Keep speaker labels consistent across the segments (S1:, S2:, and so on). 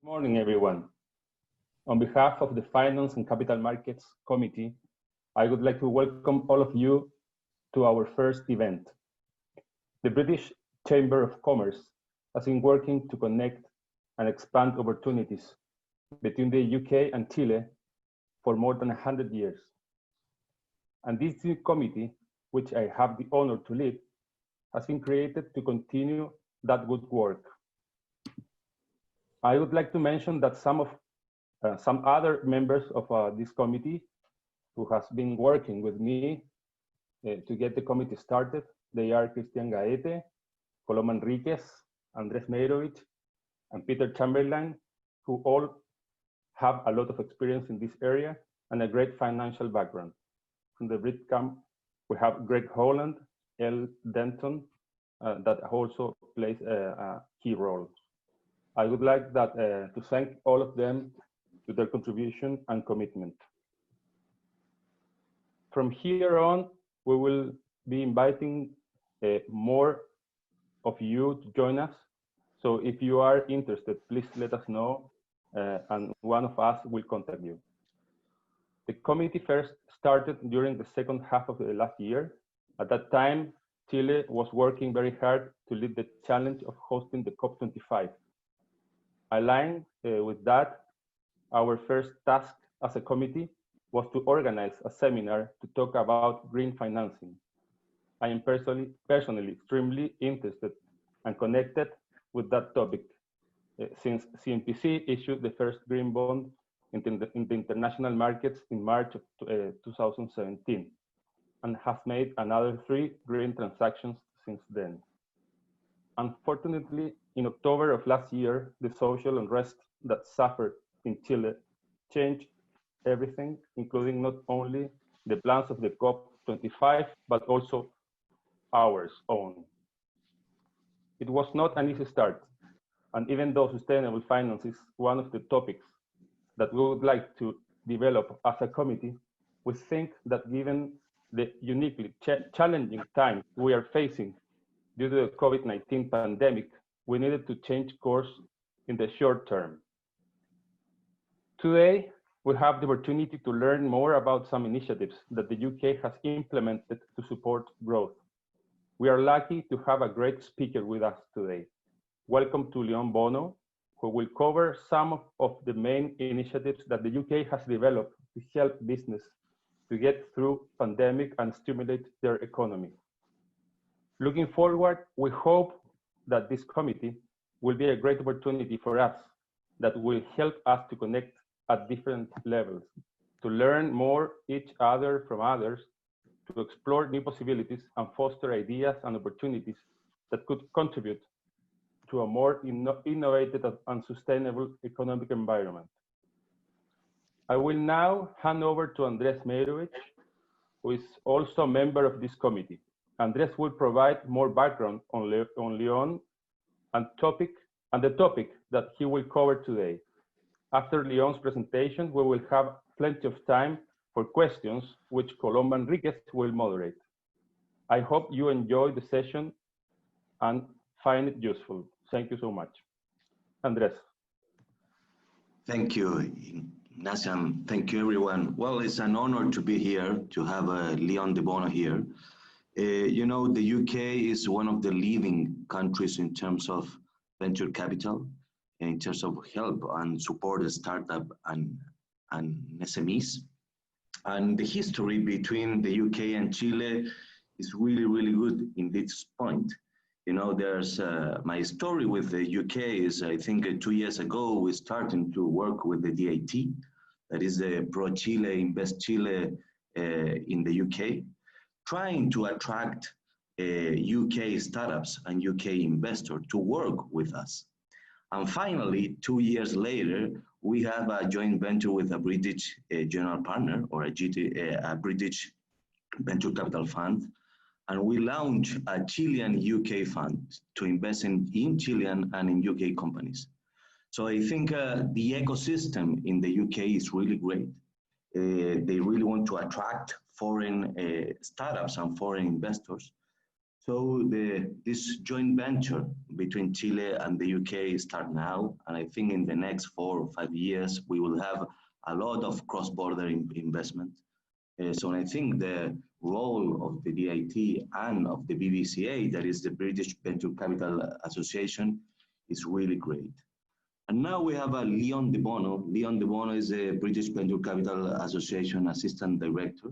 S1: Good morning, everyone. On behalf of the Finance and Capital Markets Committee, I would like to welcome all of you to our first event. The British Chamber of Commerce has been working to connect and expand opportunities between the UK and Chile for more than 100 years. And this new committee, which I have the honor to lead, has been created to continue that good work. I would like to mention that some other members of this committee who has been working with me to get the committee started, they are Cristian Gaete, Coloma Enriquez, Andrés Meirovich, and Peter Chamberlain, who all have a lot of experience in this area and a great financial background. From the BritCham, we have Greg Holland, L. Denton, that also plays a key role. I would like to thank all of them for their contribution and commitment. From here on, we will be inviting more of you to join us. So if you are interested, please let us know, and one of us will contact you. The committee first started during the second half of the last year. At that time, Chile was working very hard to lead the challenge of hosting the COP25. Aligned with that, our first task as a committee was to organize a seminar to talk about green financing. I am personally extremely interested and connected with that topic since CNPC issued the first green bond in the international markets in March of 2017 and has made another 3 green transactions since then. Unfortunately, in October of last year, the social unrest that suffered in Chile changed everything, including not only the plans of the COP25, but also ours own. It was not an easy start, and even though sustainable finance is one of the topics that we would like to develop as a committee, we think that given the uniquely challenging times we are facing due to the COVID-19 pandemic, we needed to change course in the short term. Today, we have the opportunity to learn more about some initiatives that the UK has implemented to support growth. We are lucky to have a great speaker with us today. Welcome to Leon Bono, who will cover some of the main initiatives that the UK has developed to help business to get through pandemic and stimulate their economy. Looking forward, we hope that this committee will be a great opportunity for us that will help us to connect at different levels, to learn more each other from others, to explore new possibilities and foster ideas and opportunities that could contribute to a more innovative and sustainable economic environment. I will now hand over to Andrés Meirovich, who is also a member of this committee. Andrés will provide more background on Leon and the topic that he will cover today. After Leon's presentation, we will have plenty of time for questions, which Coloma Enriquez will moderate. I hope you enjoy the session and find it useful. Thank you so much. Andrés.
S2: Thank you, Ignacio. Thank you, everyone. Well, it's an honor to be here, to have Leon de Bono here. You know, the UK is one of the leading countries in terms of venture capital, in terms of help and support startup and SMEs. And the history between the UK and Chile is really, really good in this point. You know, there's my story with the UK is, I think 2 years ago, we started to work with the DAT, that is the Pro Chile, Invest Chile in the UK, trying to attract UK startups and UK investors to work with us. And finally, 2 years later, we have a joint venture with a British general partner or a British venture capital fund. And we launched a Chilean UK fund to invest in Chilean and in UK companies. So I think the ecosystem in the UK is really great. They really want to attract foreign startups and foreign investors. So this joint venture between Chile and the UK start now, and I think in the next 4 or 5 years we will have a lot of cross-border investment. So I think the role of the DIT and of the BVCA, that is the British Venture Capital Association, is really great. And now we have a Leon de Bono. Leon de Bono is a British Venture Capital Association Assistant Director.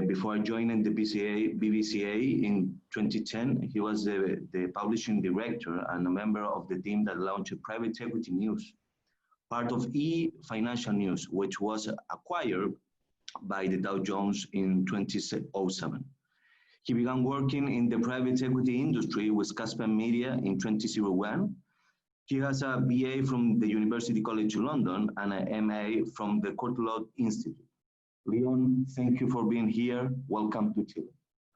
S2: Before joining the BVCA in 2010, he was the publishing director and a member of the team that launched Private Equity News, part of E-Financial News, which was acquired by the Dow Jones in 2007. He began working in the private equity industry with Caspian Media in 2001. He has a BA from the University College London and an MA from the Courtauld Institute. Leon, thank you for being here. Welcome to Chile.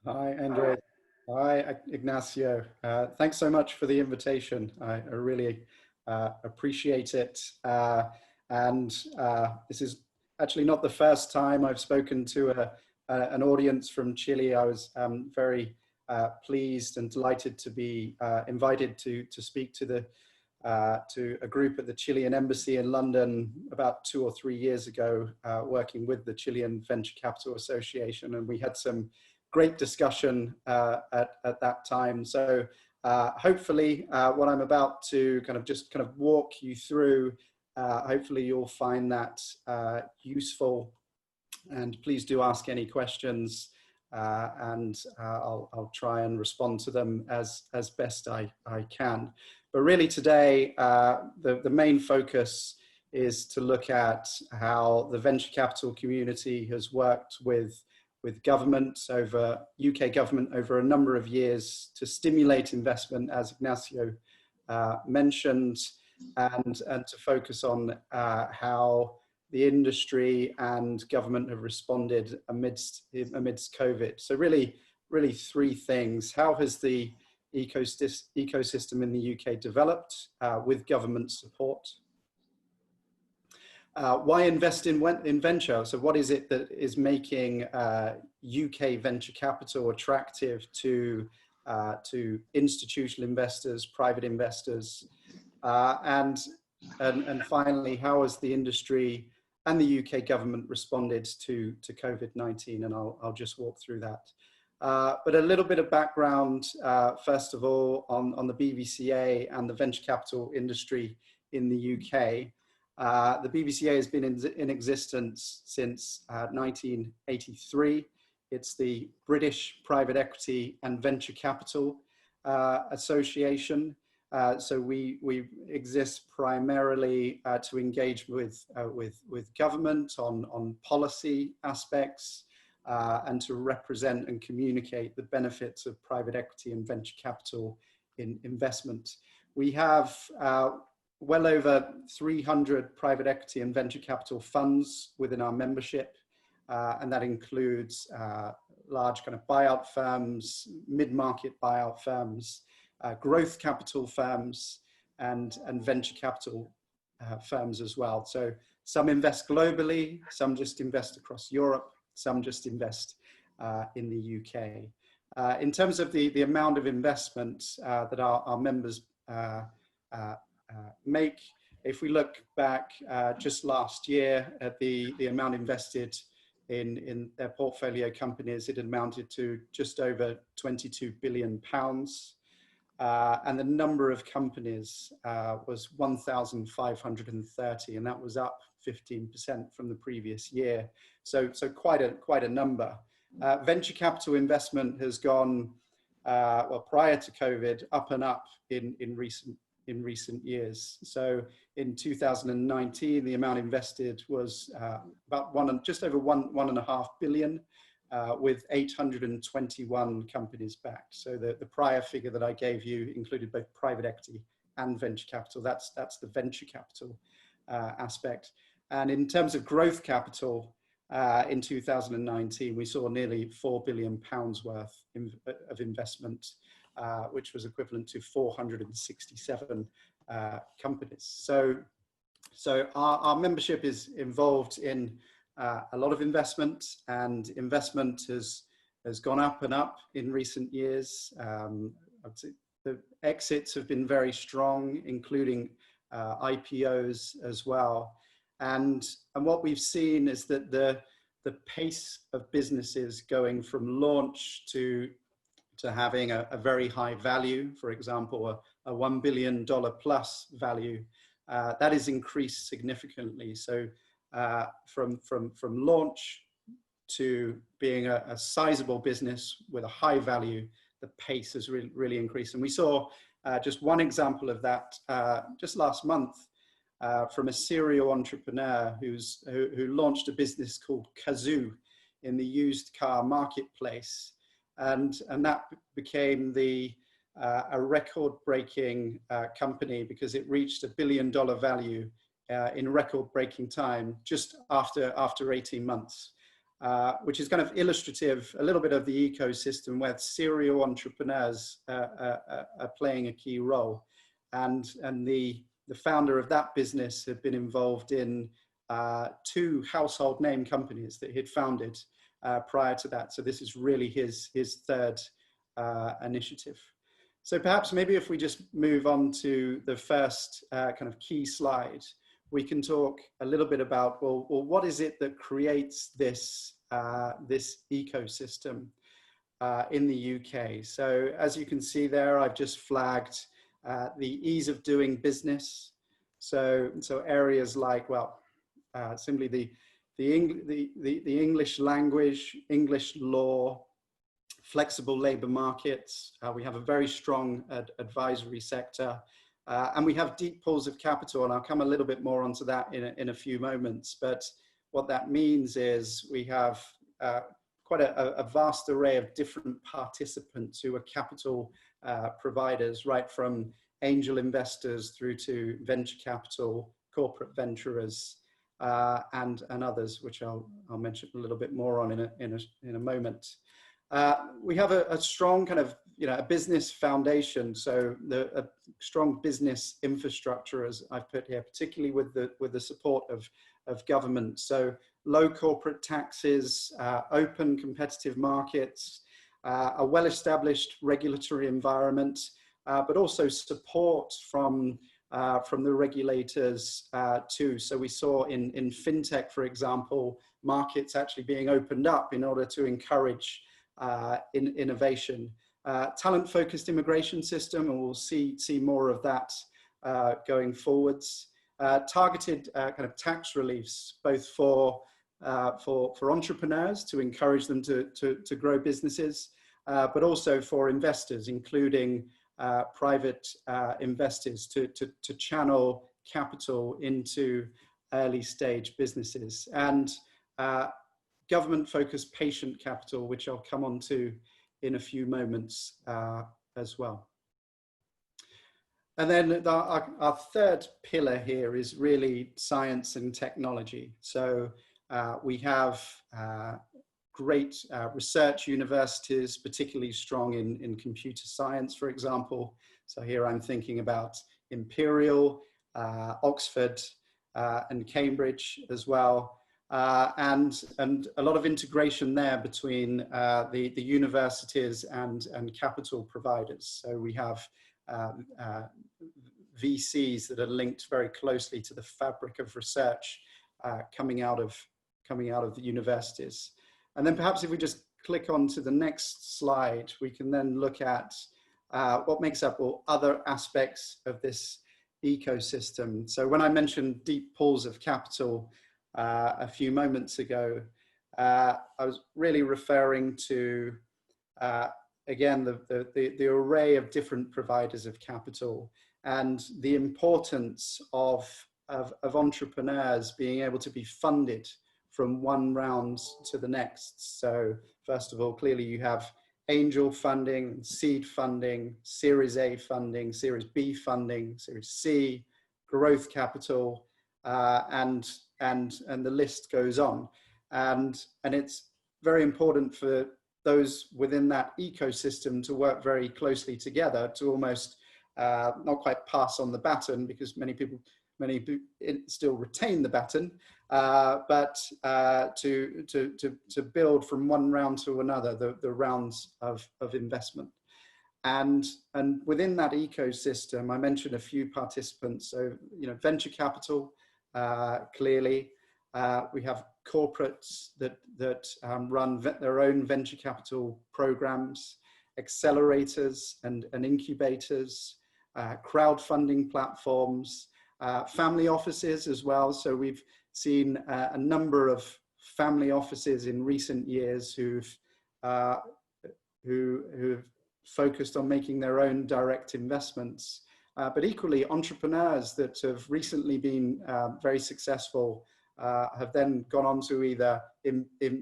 S3: Hi, Andrés. Hi, Ignacio. Thanks so much for the invitation. I really appreciate it. This is actually not the first time I've spoken to an audience from Chile. I was very pleased and delighted to be invited to speak to a group at the Chilean Embassy in London about 2 or 3 years ago, working with the Chilean Venture Capital Association, and we had some great discussion at that time. So hopefully what I'm about to just walk you through, hopefully you'll find that useful, and please do ask any questions, and I'll try and respond to them as best I can. But really today, the main focus is to look at how the venture capital community has worked with government UK government over a number of years to stimulate investment, as Ignacio mentioned, and to focus on how the industry and government have responded amidst COVID. So really 3 things. How has the ecosystem in the UK developed with government support? Why invest in venture? So what is it that is making UK venture capital attractive to institutional investors, private investors? And finally, how has the industry and the UK government responded to COVID-19? And I'll just walk through that. But a little bit of background, first of all, on the BVCA and the venture capital industry in the UK. The BVCA has been in existence since 1983. It's the British Private Equity and Venture Capital Association. So we exist primarily to engage with government on policy aspects, and to represent and communicate the benefits of private equity and venture capital in investment. We have well over 300 private equity and venture capital funds within our membership, and that includes large buyout firms, mid-market buyout firms, growth capital firms, and venture capital firms as well. So some invest globally, some just invest across Europe, some just invest in the UK. In terms of the amount of investment that our members make, if we look back just last year at the amount invested in their portfolio companies, it amounted to just over £22 billion. And the number of companies was 1,530, and that was up 15% from the previous year. So quite a number. Venture capital investment has gone, well, prior to COVID, up and up in recent years. So in 2019, the amount invested was about just over $1.5 billion. With 821 companies backed. So the prior figure that I gave you included both private equity and venture capital. That's the venture capital aspect. And in terms of growth capital, in 2019, we saw nearly £4 billion worth of investment, which was equivalent to 467 companies. So our membership is involved in a lot of investment, and investment has has gone up and up in recent years. I'd say the exits have been very strong, including IPOs as well. And what we've seen is that the pace of businesses going from launch to having a very high value, for example, a $1 billion plus value, that is increased significantly. So from launch to being a sizable business with a high value, the pace has really increased. And we saw just one example of that just last month from a serial entrepreneur who launched a business called Kazoo in the used car marketplace. And that became a record-breaking company because it reached $1 billion value in record-breaking time just after 18 months, which is kind of illustrative, a little bit of the ecosystem where serial entrepreneurs are playing a key role. And the founder of that business had been involved in 2 household name companies that he'd founded prior to that. So this is really his third initiative. So perhaps maybe if we just move on to the first kind of key slide, we can talk a little bit about, well, what is it that creates this ecosystem in the UK? So as you can see there, I've just flagged the ease of doing business. So areas like, well, simply the English language, English law, flexible labor markets. We have a very strong advisory sector, and we have deep pools of capital, and I'll come a little bit more onto that in a few moments. But what that means is we have quite a vast array of different participants who are capital providers, right from angel investors through to venture capital, corporate venturers, and others, which I'll mention a little bit more on in a moment. We have a strong kind of, a business foundation. So a strong business infrastructure, as I've put here, particularly with the support of government. So low corporate taxes, open competitive markets, a well-established regulatory environment, but also support from the regulators too. So we saw in fintech, for example, markets actually being opened up in order to encourage innovation. Talent-focused immigration system, and we'll see more of that going forwards. Targeted kind of tax reliefs, both for entrepreneurs to encourage them to grow businesses, but also for investors, including private investors to channel capital into early stage businesses, and government-focused patient capital, which I'll come on to in a few moments as well. And then our third pillar here is really science and technology. So we have great research universities, particularly strong in computer science, for example. So here I'm thinking about Imperial, Oxford, and Cambridge as well. And a lot of integration there between the universities and capital providers. So we have VCs that are linked very closely to the fabric of research coming out of the universities. And then perhaps if we just click on to the next slide, we can then look at what makes up all other aspects of this ecosystem. So when I mentioned deep pools of capital a few moments ago, I was really referring to, again, the array of different providers of capital and the importance of entrepreneurs being able to be funded from one round to the next. So first of all, clearly you have angel funding, seed funding, Series A funding, Series B funding, Series C, growth capital, and the list goes on. And it's very important for those within that ecosystem to work very closely together to almost not quite pass on the baton, because many people still retain the baton, but to build from one round to another, the rounds of investment. And within that ecosystem, I mentioned a few participants. So, venture capital, clearly, we have corporates that run their own venture capital programs, accelerators and incubators, crowdfunding platforms, family offices as well. So we've seen a number of family offices in recent years who've focused on making their own direct investments, but equally entrepreneurs that have recently been very successful have then gone on to either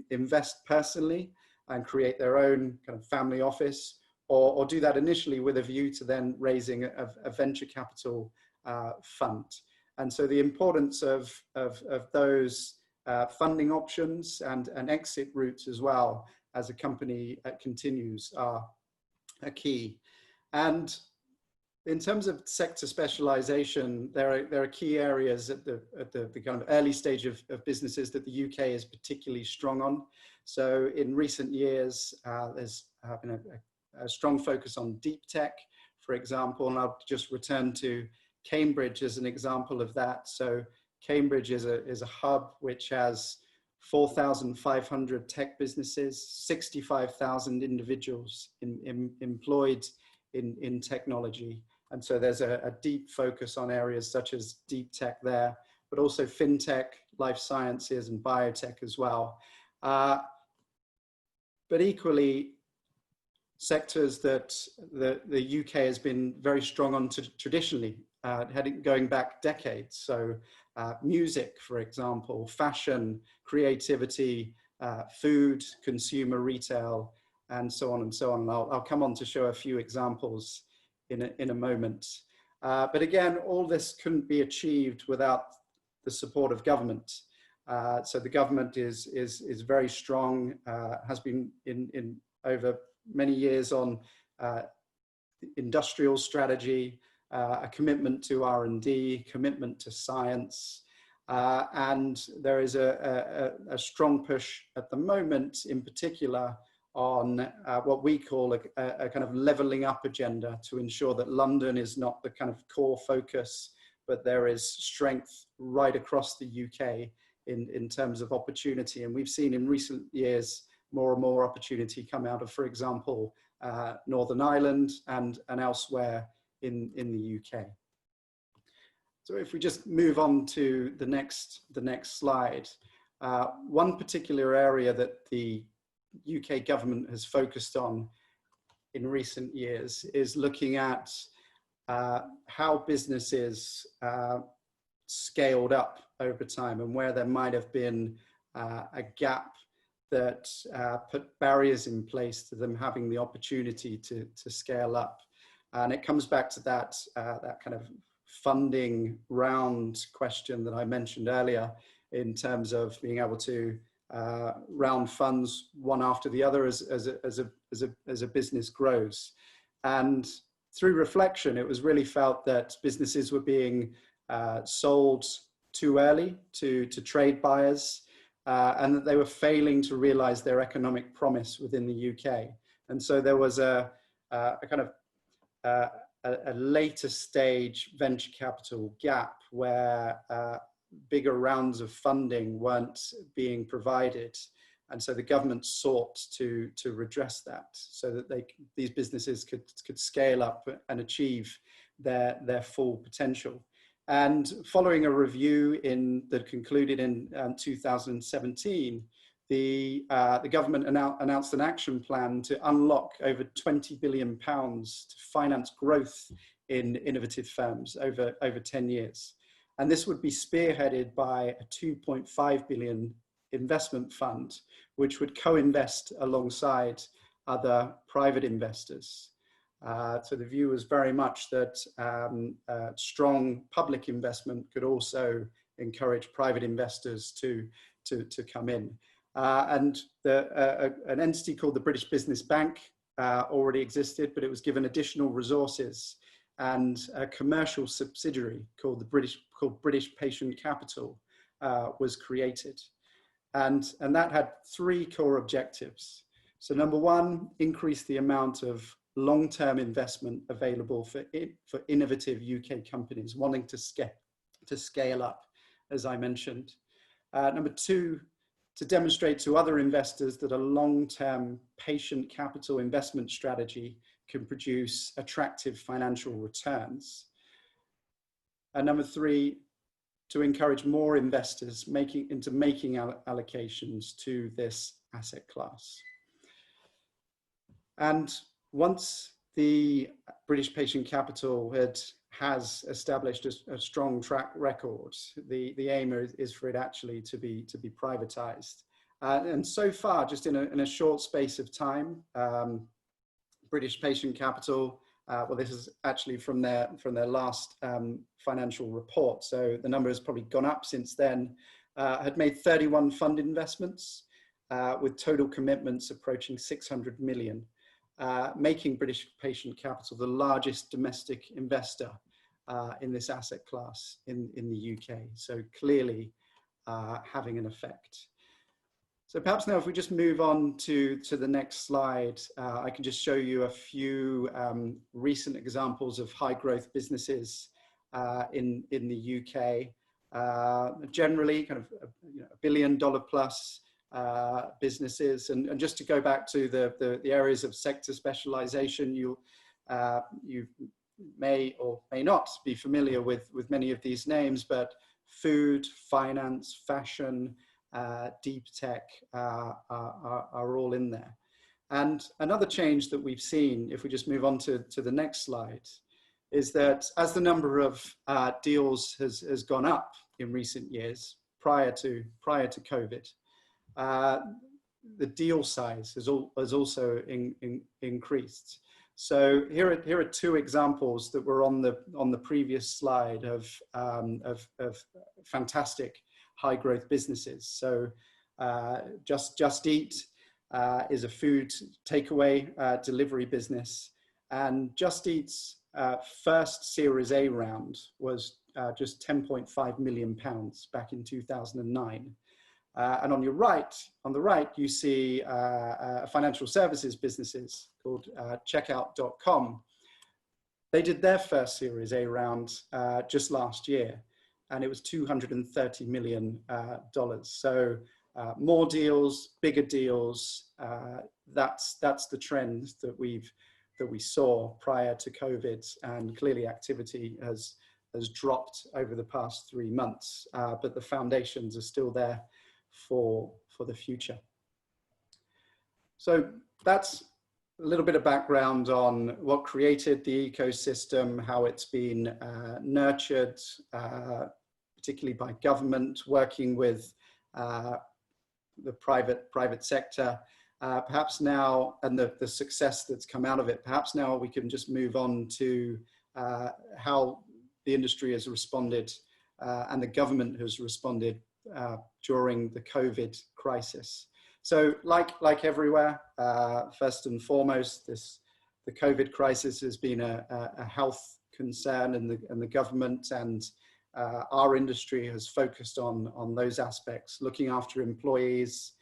S3: invest personally and create their own kind of family office, or do that initially with a view to then raising a venture capital fund. And so the importance of those funding options and exit routes as well as a company continues are key. And in terms of sector specialization, there are key areas at the kind of early stage of businesses that the UK is particularly strong on. So in recent years, there's been a strong focus on deep tech, for example, and I'll just return to Cambridge as an example of that. So Cambridge is a hub which has 4,500 tech businesses, 65,000 individuals employed in technology. And so there's a deep focus on areas such as deep tech there, but also fintech, life sciences, and biotech as well. But equally, sectors that the UK has been very strong on traditionally, going back decades. So music, for example, fashion, creativity, food, consumer retail, and so on and so on. I'll come on to show a few examples in a moment. But again, all this couldn't be achieved without the support of government. So the government is very strong, has been in over many years on industrial strategy, a commitment to R&D, commitment to science, and there is a strong push at the moment, in particular, on what we call a kind of levelling up agenda to ensure that London is not the kind of core focus, but there is strength right across the UK in terms of opportunity. And we've seen in recent years more and more opportunity come out of, for example, Northern Ireland and elsewhere in the UK. So if we just move on to the next slide, one particular area that the UK government has focused on in recent years is looking at how businesses scaled up over time and where there might have been a gap that put barriers in place to them having the opportunity to scale up. And it comes back to that kind of funding round question that I mentioned earlier, in terms of being able to round funds one after the other as a business grows. And through reflection, it was really felt that businesses were being sold too early to trade buyers, and that they were failing to realize their economic promise within the UK. And so there was a kind of a later stage venture capital gap where bigger rounds of funding weren't being provided. And so the government sought to redress that so that these businesses could scale up and achieve their full potential. And following a review that concluded in 2017, the government announced an action plan to unlock over £20 billion to finance growth in innovative firms over 10 years. And this would be spearheaded by a 2.5 billion investment fund, which would co-invest alongside other private investors. So the view was very much that strong public investment could also encourage private investors to come in. And an entity called the British Business Bank already existed, but it was given additional resources, and a commercial subsidiary called British Patient Capital was created. And that had three core objectives. So number one, increase the amount of long-term investment available for innovative UK companies wanting to scale up, as I mentioned. Number two, to demonstrate to other investors that a long-term patient capital investment strategy can produce attractive financial returns. And number three, to encourage more investors making allocations to this asset class. And once the British Patient Capital has established a strong track record, the aim is for it actually to be privatized. And so far, just in a short space of time, British Patient Capital, well, this is actually from their last financial report, so the number has probably gone up since then, had made 31 fund investments with total commitments approaching 600 million, making British Patient Capital the largest domestic investor in this asset class in the UK. So clearly having an effect. So perhaps now if we just move on to the next slide, I can just show you a few recent examples of high growth businesses in the UK. Generally kind of $1 billion plus businesses. And just to go back to the areas of sector specialization, you may or may not be familiar with many of these names, but food, finance, fashion, deep tech are all in there. And another change that we've seen, if we just move on to the next slide, is that as the number of deals has gone up in recent years, prior to COVID, the deal size has also increased. So here are two examples that were on the previous slide of fantastic high growth businesses. So Just Eat is a food takeaway delivery business, and Just Eat's first Series A round was just £10.5 million back in 2009. And on the right, you see financial services businesses called Checkout.com. They did their first Series A round just last year, and it was $230 million. So more deals, bigger deals. That's the trend that we saw prior to COVID, and clearly activity has dropped over the past 3 months, but the foundations are still there for the future. So that's a little bit of background on what created the ecosystem, how it's been nurtured, particularly by government, working with the private sector. Perhaps now, and the success that's come out of it, perhaps now we can just move on to how the industry has responded and the government has responded during the COVID crisis. So like everywhere, first and foremost, the COVID crisis has been a health concern, and the government and our industry has focused on those aspects, looking after employees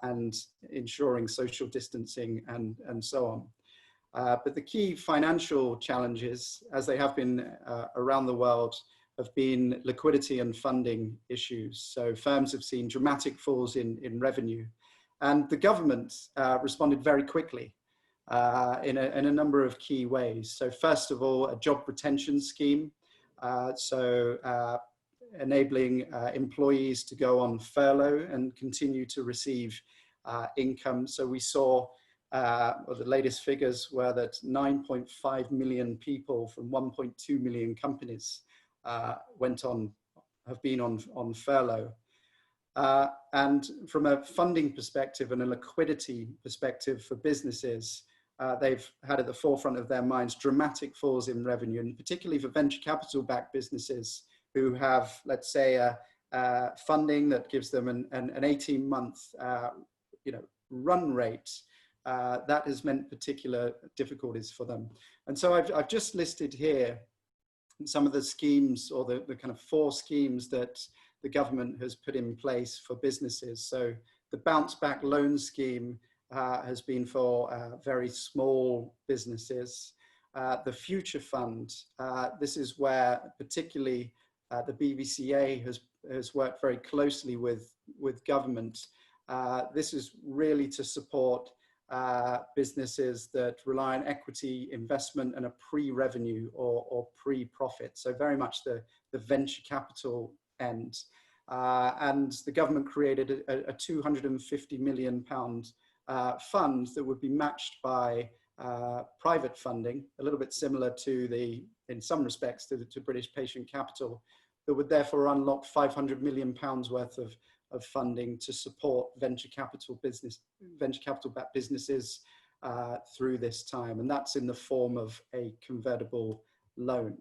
S3: and ensuring social distancing and so on. But the key financial challenges, as they have been around the world, have been liquidity and funding issues. So firms have seen dramatic falls in revenue, and the government responded very quickly in a number of key ways. So first of all, a job retention scheme, enabling employees to go on furlough and continue to receive income. So we saw, the latest figures were that 9.5 million people from 1.2 million companies have been on furlough. And from a funding perspective and a liquidity perspective for businesses, they've had at the forefront of their minds dramatic falls in revenue, and particularly for venture capital backed businesses who have, let's say, funding that gives them an 18-month run rate. That has meant particular difficulties for them. And so I've just listed here some of the schemes, or the kind of 4 schemes that the government has put in place for businesses. So the bounce back loan scheme has been for very small businesses. The Future Fund, this is where particularly the BVCA has worked very closely with government. This is really to support businesses that rely on equity investment and a pre-revenue or pre-profit. So very much the venture capital end. And the government created a £250 million fund that would be matched by private funding, a little bit similar to in some respects to British patient capital, that would therefore unlock £500 million worth of funding to support venture capital backed businesses through this time. And that's in the form of a convertible loan.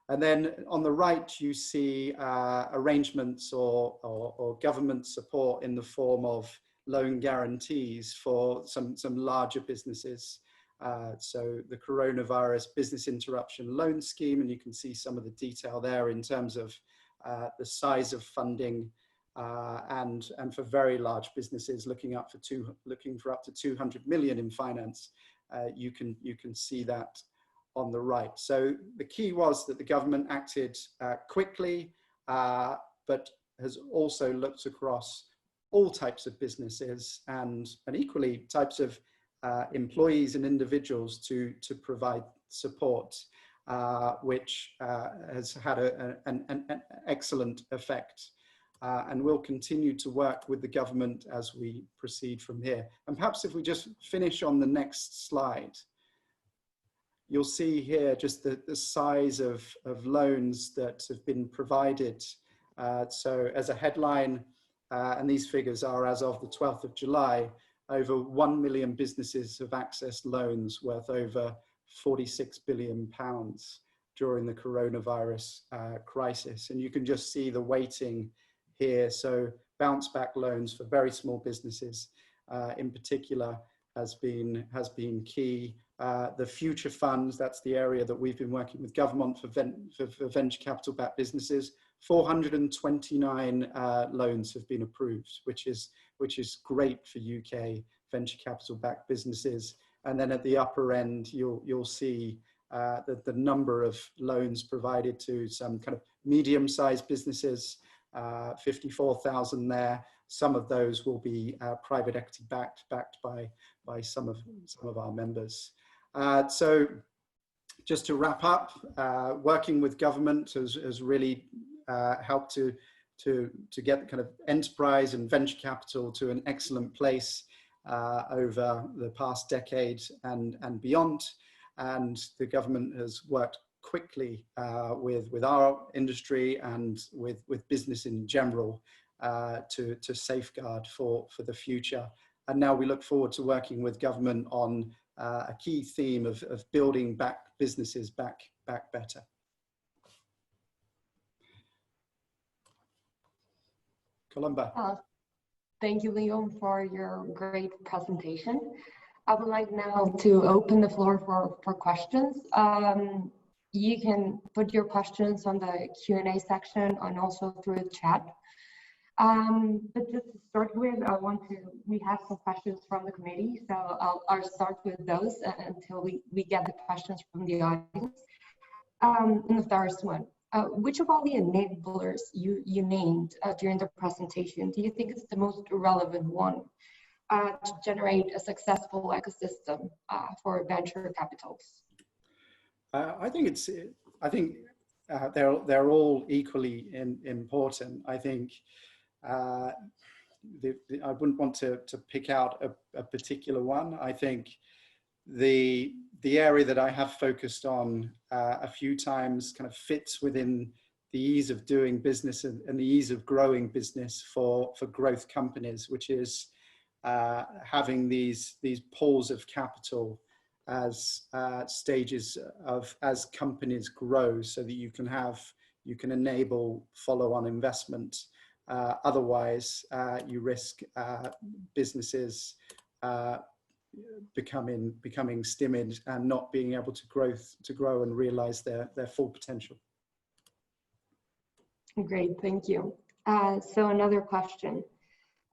S3: And then on the right, you see arrangements or government support in the form of loan guarantees for some larger businesses. So the Coronavirus Business Interruption Loan Scheme, and you can see some of the detail there in terms of the size of funding, and for very large businesses looking for up to 200 million in finance. You can see that on the right. So the key was that the government acted quickly, but has also looked across all types of businesses and equally types of employees and individuals to provide support, which has had an excellent effect. And we'll continue to work with the government as we proceed from here. And perhaps if we just finish on the next slide, you'll see here just the size of loans that have been provided. So as a headline, and these figures are as of the 12th of July, over 1 million businesses have accessed loans worth over £46 billion during the coronavirus crisis. And you can just see the weighting here. So bounce back loans for very small businesses in particular has been key. The future funds, that's the area that we've been working with government for venture capital backed businesses. 429 loans have been approved, which is great for UK venture capital backed businesses. And then at the upper end, you'll see the number of loans provided to some kind of medium-sized businesses, 54,000 there. Some of those will be private equity backed by some of our members. So just to wrap up, working with government has really helped to get the kind of enterprise and venture capital to an excellent place over the past decade and beyond. And the government has worked quickly with our industry and with business in general to safeguard for the future. And now we look forward to working with government on a key theme of building back businesses back better. Columba.
S4: Thank you, Leon, for your great presentation. I would like now to open the floor for questions. You can put your questions on the Q&A section and also through the chat. But just to start with, we have some questions from the committee, so I'll start with those until we get the questions from the audience. And the first one, which of all the enablers you named during the presentation do you think is the most relevant one to generate a successful ecosystem for venture capitals?
S3: I think they're all equally important. I think I wouldn't want to pick out a particular one. I think the area that I have focused on a few times kind of fits within the ease of doing business and the ease of growing business for growth companies, which is having these pools of capital as stages as companies grow, so that you can enable follow-on investment. Otherwise, you risk businesses becoming stymied and not being able to grow and realize their full potential.
S4: Great, thank you. So another question.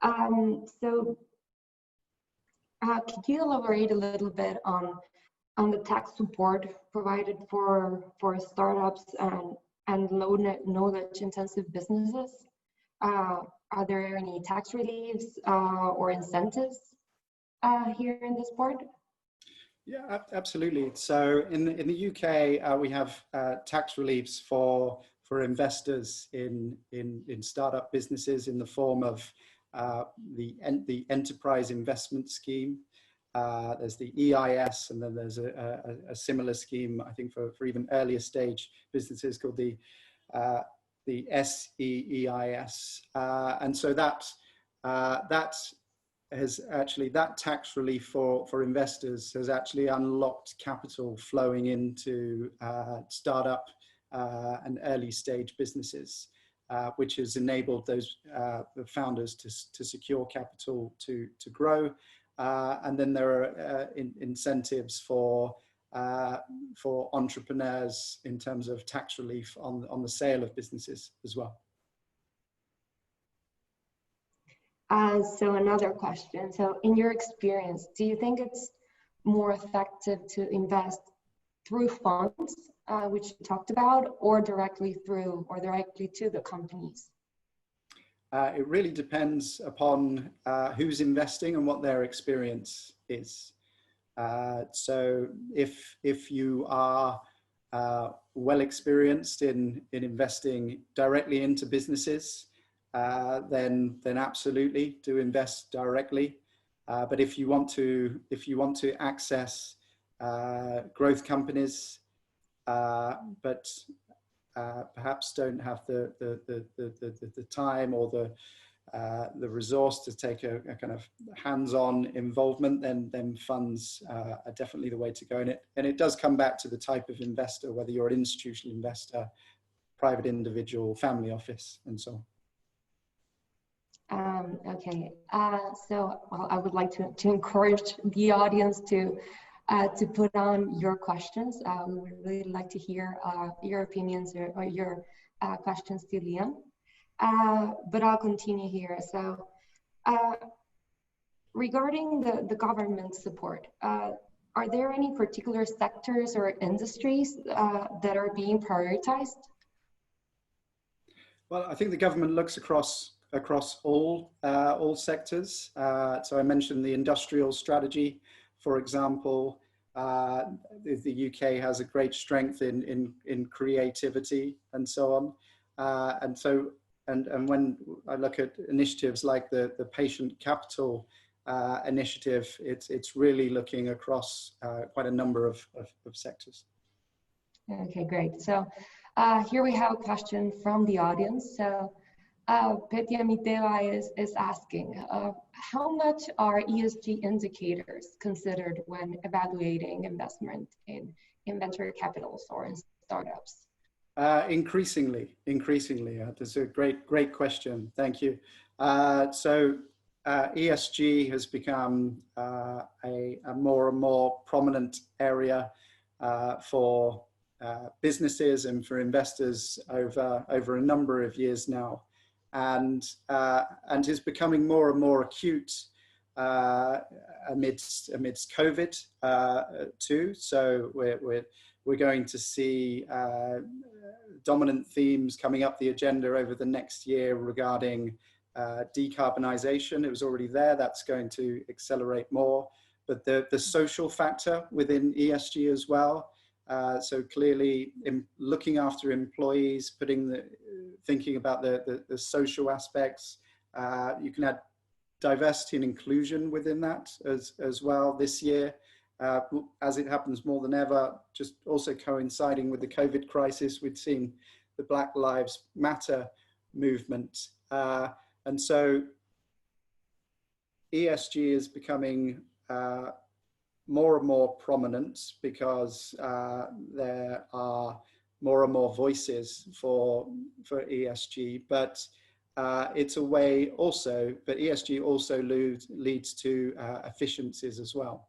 S4: Could you elaborate a little bit on the tax support provided for startups and low knowledge intensive businesses? Are there any tax reliefs or incentives here in this board?
S3: Yeah, absolutely. So in the UK, we have tax reliefs for investors in startup businesses in the form of the Enterprise Investment Scheme. There's the EIS, and then there's a similar scheme, I think, for even earlier stage businesses called the SEEIS. And so that has actually, that tax relief for investors has actually unlocked capital flowing into startup and early stage businesses, which has enabled those the founders to secure capital to grow. And then there are incentives for entrepreneurs in terms of tax relief on the sale of businesses as well.
S4: So another question. So in your experience, do you think it's more effective to invest through funds, which you talked about, or directly to the companies?
S3: It really depends upon who's investing and what their experience is. So if you are well experienced in investing directly into businesses, then absolutely do invest directly. But if you want to access growth companies, but perhaps don't have the time or the resource to take a kind of hands-on involvement, then funds are definitely the way to go. And it does come back to the type of investor, whether you're an institutional investor, private individual, family office, and so on.
S4: Okay, so well, I would like to encourage the audience to put on your questions. We would really like to hear your opinions or your questions to Liam. But I'll continue here. So regarding the government support, are there any particular sectors or industries that are being prioritized?
S3: Well, I think the government looks across all sectors. So I mentioned the industrial strategy, for example. The UK has a great strength in creativity and so on. And when I look at initiatives like the patient capital initiative, it's really looking across quite a number of sectors.
S4: Okay, great. So here we have a question from the audience. So Petya Miteva is asking, how much are ESG indicators considered when evaluating investment in venture capitals or in startups?
S3: Increasingly. That's a great question. Thank you. So ESG has become a more and more prominent area for businesses and for investors over a number of years now. And is becoming more and more acute amidst COVID too. So we're going to see dominant themes coming up the agenda over the next year regarding decarbonization. It was already there. That's going to accelerate more. But the social factor within ESG as well. So clearly, looking after employees, thinking about the social aspects. You can add diversity and inclusion within that as well this year, as it happens more than ever. Just also coinciding with the COVID crisis, we've seen the Black Lives Matter movement, and so ESG is becoming more and more prominent because there are more and more voices for ESG, but it's a way also, but ESG also leads to efficiencies as well.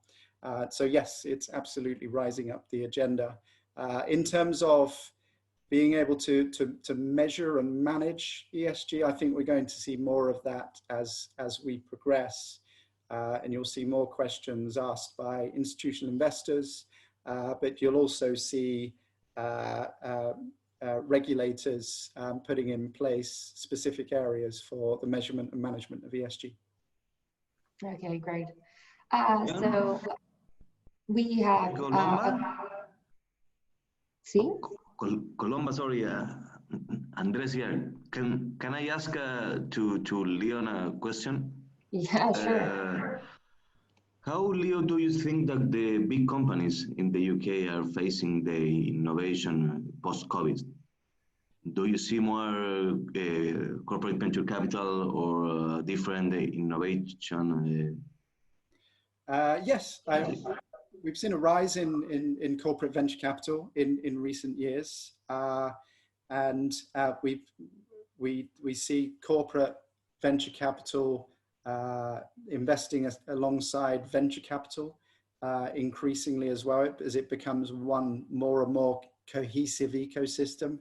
S3: So yes, it's absolutely rising up the agenda. In terms of being able to measure and manage ESG. I think we're going to see more of that as we progress, and you'll see more questions asked by institutional investors, but you'll also see regulators putting in place specific areas for the measurement and management of ESG.
S4: Okay, great. So we have
S2: Colomba, sorry, Andrés here. Can I ask to Leon a question?
S4: Yeah, sure.
S2: How, Leo, do you think that the big companies in the UK are facing the innovation post-COVID? Do you see more corporate venture capital or different innovation?
S3: Yes, we've seen a rise in corporate venture capital in recent years, and we see corporate venture capital investing alongside venture capital increasingly as well, as it becomes one more and more cohesive ecosystem,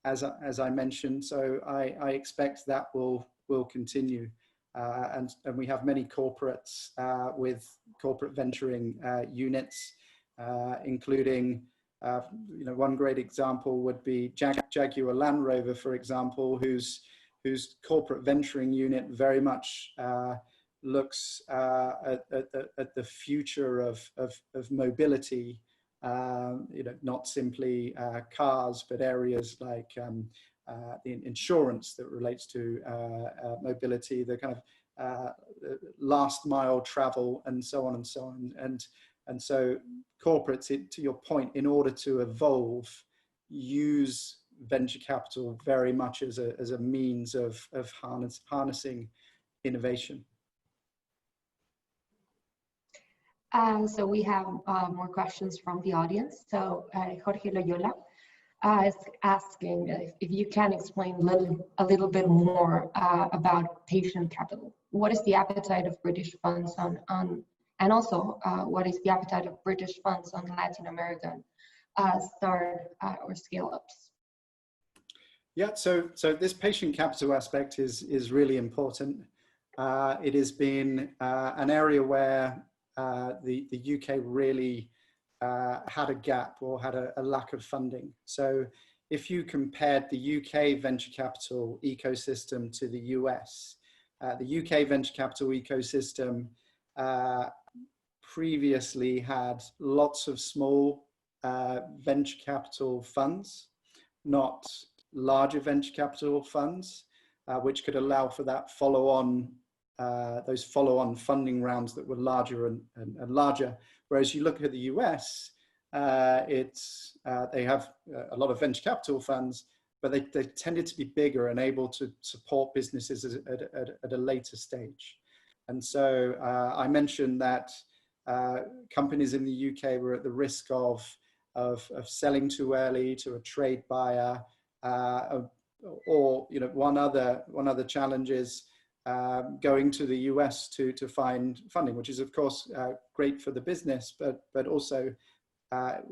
S3: as I mentioned. So I expect that will continue, and we have many corporates with corporate venturing units, including one great example would be Jaguar Land Rover, for example, whose corporate venturing unit very much looks at the future of mobility, not simply cars, but areas like the insurance that relates to mobility, the kind of last mile travel, and so on and so on. And so corporates, to your point, in order to evolve, use venture capital very much as a means of harnessing innovation.
S4: So we have more questions from the audience. So Jorge Loyola is asking if you can explain a little bit more about patient capital. What is the appetite of British funds and also what is the appetite of British funds on Latin American start or scale-ups?
S3: Yeah, so this patient capital aspect is really important. It has been an area where the UK really had a gap or had a lack of funding. So if you compared the UK venture capital ecosystem to the US, the UK venture capital ecosystem previously had lots of small venture capital funds, not larger venture capital funds, which could allow for that those follow-on funding rounds that were larger and larger. Whereas you look at the US, they have a lot of venture capital funds, but they tended to be bigger and able to support businesses at a later stage. And so I mentioned that companies in the UK were at the risk of selling too early to a trade buyer, or one other challenge is going to the US to find funding, which is of course great for the business, but also it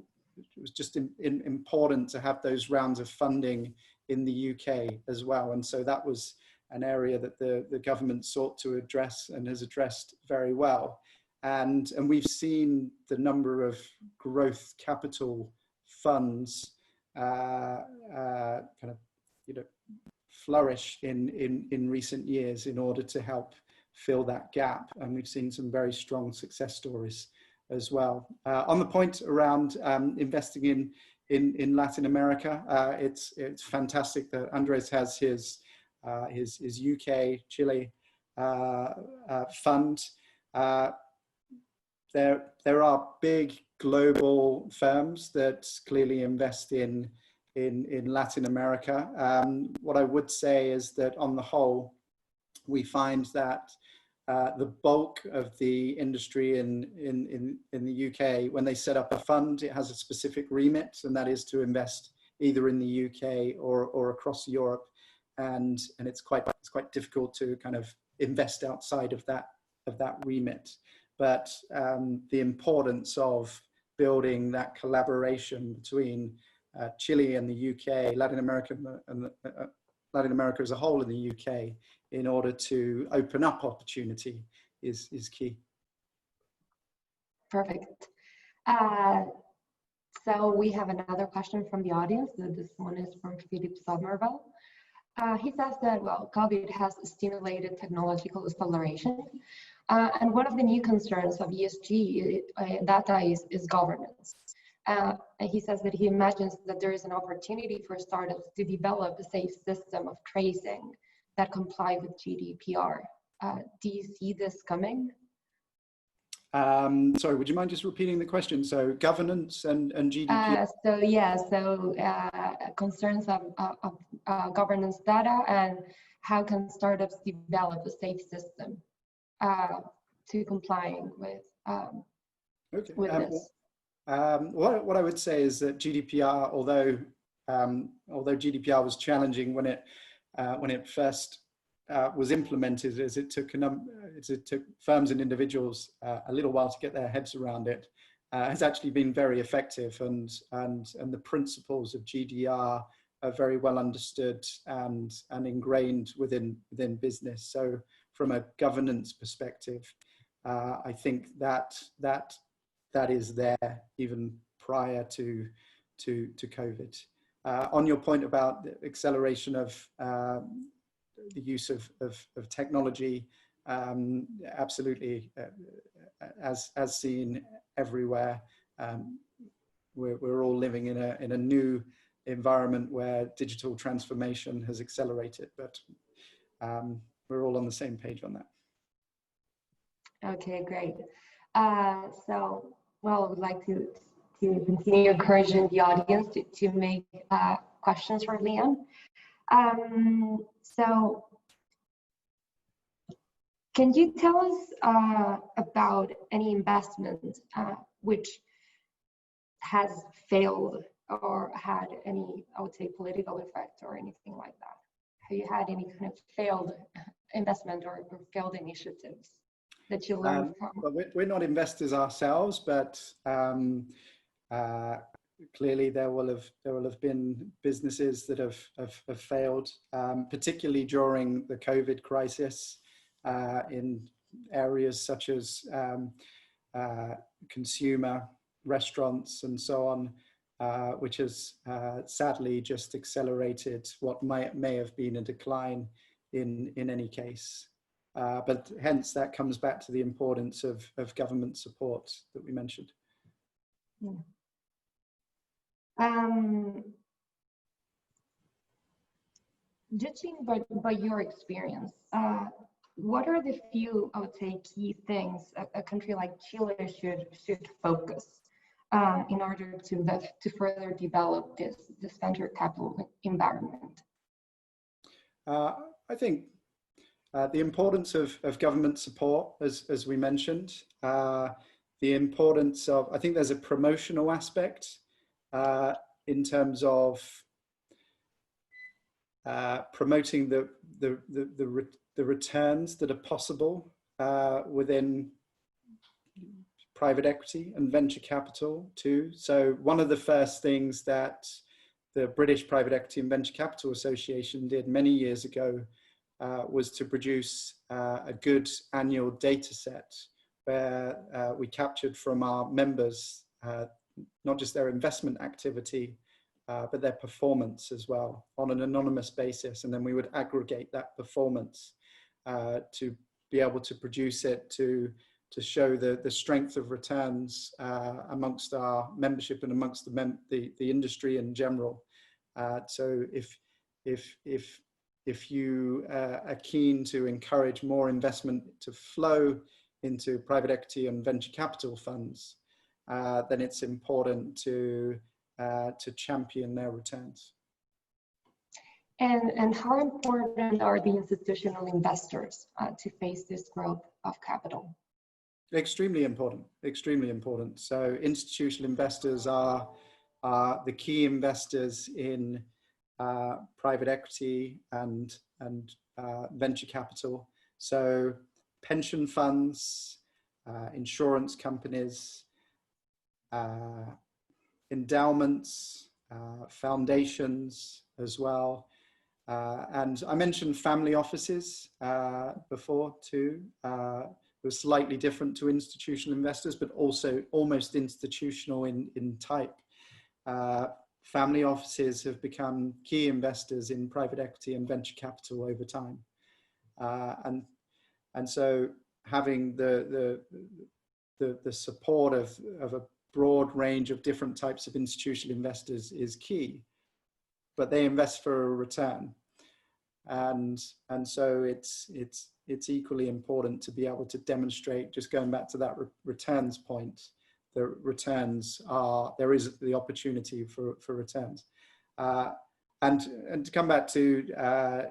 S3: was just important to have those rounds of funding in the UK as well. And so that was an area that the government sought to address and has addressed very well. And we've seen the number of growth capital funds flourish in recent years in order to help fill that gap. And we've seen some very strong success stories as well. On the point around investing in Latin America, it's fantastic that Andrés has his UK Chile fund. There are big global firms that clearly invest in Latin America. What I would say is that on the whole, we find that the bulk of the industry in the UK, when they set up a fund, it has a specific remit, and that is to invest either in the UK or across Europe, and it's quite difficult to kind of invest outside of that remit. But the importance of building that collaboration between Chile and the UK, Latin America, and Latin America as a whole, in the UK, in order to open up opportunity is key.
S4: Perfect. So we have another question from the audience. This one is from Philip Somerville. He says that, well, COVID has stimulated technological acceleration. And one of the new concerns of ESG data is governance. And he says that he imagines that there is an opportunity for startups to develop a safe system of tracing that comply with GDPR. Do you see this coming?
S3: Sorry, would you mind just repeating the question? So governance and GDPR?
S4: Concerns of governance data, and how can startups develop a safe system to complying with, this?
S3: What I would say is that GDPR, although GDPR was challenging when it first was implemented, as it took firms and individuals a little while to get their heads around it, has actually been very effective, and the principles of GDPR are very well understood and ingrained within business. So from a governance perspective, I think that is there even prior to COVID. On your point about the acceleration of the use of technology, absolutely, as seen everywhere, we're all living in a new environment where digital transformation has accelerated, but we're all on the same page on that.
S4: Okay, great. So, well, I would like to continue encouraging the audience to make questions for Leon. So, can you tell us about any investment which has failed or had any, I would say, political effect or anything like that? Have you had any kind of failed investment or failed initiatives that you learned from?
S3: Well, we're not investors ourselves, but clearly there will have been businesses that have failed, particularly during the COVID crisis, in areas such as consumer, restaurants, and so on, which has sadly just accelerated what may have been a decline in any case. But hence that comes back to the importance of government support that we mentioned.
S4: Yeah. Judging by your experience, what are the few, I would say, key things a country like Chile should focus in order to further develop this venture capital environment?
S3: I think the importance of government support, as we mentioned, the importance of, I think there's a promotional aspect in terms of promoting the returns that are possible within private equity and venture capital too. So one of the first things that the British Private Equity and Venture Capital Association did many years ago was to produce a good annual data set where we captured from our members not just their investment activity, but their performance as well on an anonymous basis. And then we would aggregate that performance to be able to produce it to show the strength of returns amongst our membership and amongst the industry in general. So if you are keen to encourage more investment to flow into private equity and venture capital funds, then it's important to champion their returns.
S4: And how important are the institutional investors to face this growth of capital?
S3: Extremely important, extremely important. So institutional investors are the key investors in private equity and venture capital. So pension funds, insurance companies, endowments, foundations as well. And I mentioned family offices before too. It was slightly different to institutional investors, but also almost institutional in type. Family offices have become key investors in private equity and venture capital over time. And so having the support of a broad range of different types of institutional investors is key, but they invest for a return. And so it's equally important to be able to demonstrate, just going back to that returns point, the returns are, there is the opportunity for returns. And to come back to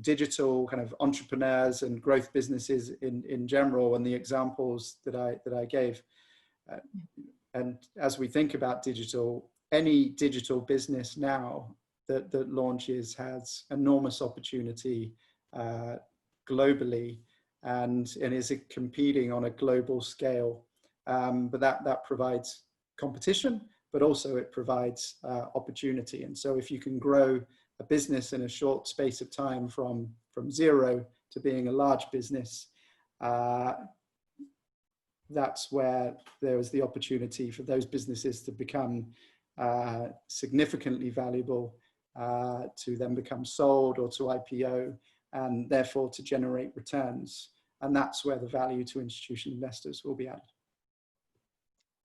S3: digital kind of entrepreneurs and growth businesses in general, and the examples that I gave, and as we think about digital, any digital business now that launches has enormous opportunity globally and is competing on a global scale. But that provides competition, but also it provides opportunity. And so if you can grow a business in a short space of time from zero to being a large business, that's where there is the opportunity for those businesses to become significantly valuable, to then become sold or to IPO, and therefore to generate returns. And that's where the value to institutional investors will be added.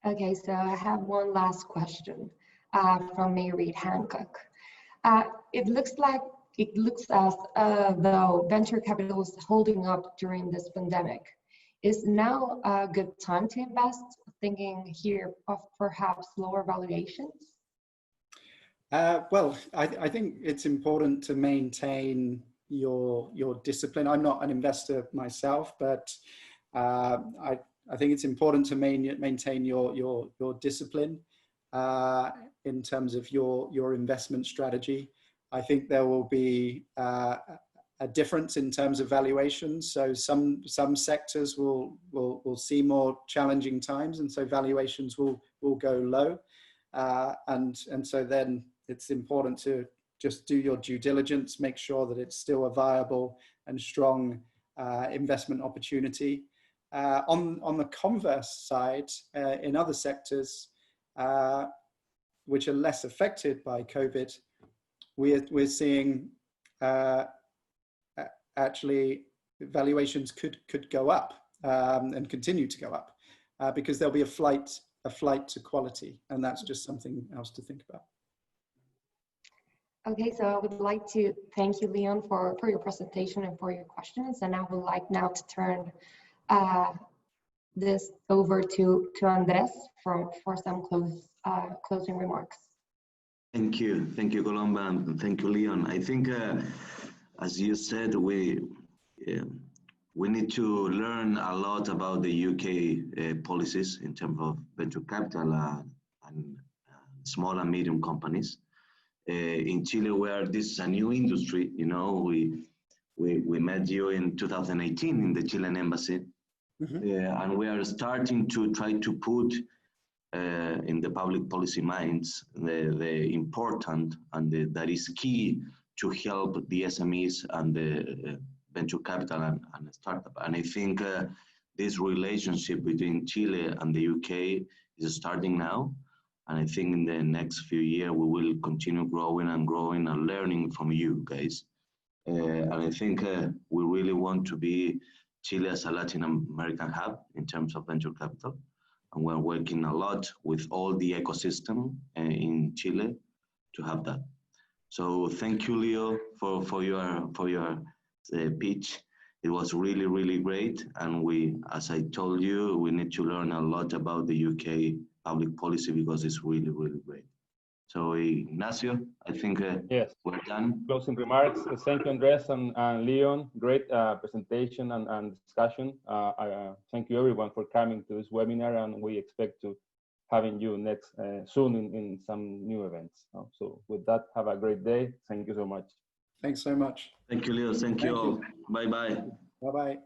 S4: Okay, so I have one last question from Mary Hancock. It looks as though venture capital is holding up during this pandemic. Is now a good time to invest, thinking here of perhaps lower valuations?
S3: Well, I think it's important to maintain your discipline. I'm not an investor myself, but I think it's important to maintain your discipline in terms of your investment strategy. I think there will be a difference in terms of valuations. So some sectors will see more challenging times, and so valuations will go low. And so then it's important to just do your due diligence, make sure that it's still a viable and strong investment opportunity. On the converse side, in other sectors which are less affected by COVID, we're seeing actually valuations could go up and continue to go up because there'll be a flight to quality, and that's just something else to think about.
S4: Okay, so I would like to thank you, Leon, for your presentation and for your questions, and I would like now to turn this over to Andrés for some closing remarks.
S2: Thank you, Colomba, and thank you, Leon. I think, as you said, we need to learn a lot about the UK policies in terms of venture capital and small and medium companies. In Chile, where this is a new industry, you know, we met you in 2018 in the Chilean embassy. Mm-hmm. And we are starting to try to put in the public policy minds the important and that is key to help the SMEs and the venture capital and startup. And I think this relationship between Chile and the UK is starting now. And I think in the next few years, we will continue growing and learning from you guys. And I think we really want to be Chile as a Latin American hub in terms of venture capital. And we're working a lot with all the ecosystem in Chile to have that. So thank you, Leo, for your pitch. It was really, really great. And we, as I told you, we need to learn a lot about the UK public policy because it's really, really great. So Ignacio, I think
S1: yes,
S2: we're done.
S1: Closing remarks. Thank you, Andres and Leon. Great presentation and discussion. Thank you everyone for coming to this webinar, and we expect to having you next soon in some new events. So with that, have a great day. Thank you so much.
S3: Thanks so much.
S2: Thank you, Leo. Thank you all. Bye-bye.
S3: Bye-bye.